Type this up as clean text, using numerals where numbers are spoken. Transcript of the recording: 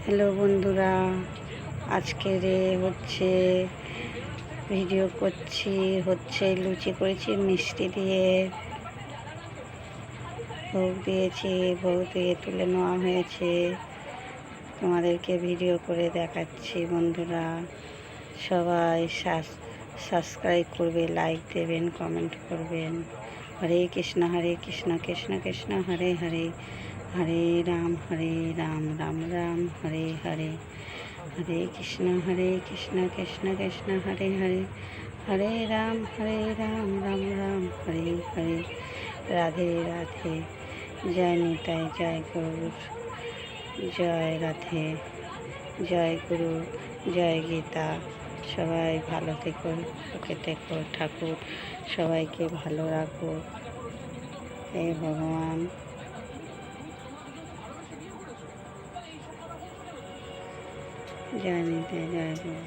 Hello বন্ধুরা, আজকে হচ্ছে ভিডিও করছি। লুচি করেছি মিষ্টি দিয়ে, ভোগ দিয়েছি, ভোগ দিয়ে তুলে নেওয়া হয়েছে। তোমাদেরকে ভিডিও করে দেখাচ্ছি। বন্ধুরা সবাই সাবস্ক্রাইব করবে, লাইক দেবেন, কমেন্ট করবেন। হরে কৃষ্ণ কৃষ্ণ কৃষ্ণ হরে হরে, হরে রাম রাম রাম হরে হরে, হরে কৃষ্ণ কৃষ্ণ কৃষ্ণ হরে হরে, হরে রাম রাম রাম হরে হরে। রাধে রাধে। জয় নিতাই, জয় গৌর, জয় রাধে, জয় গুরু, জয় গীতা। সবাই ভালো থেকো, সুখে থেকো। ঠাকুর সবাইকে ভালো রাখো। হে ভগবান। জয় নিতাই, জয় গুরু।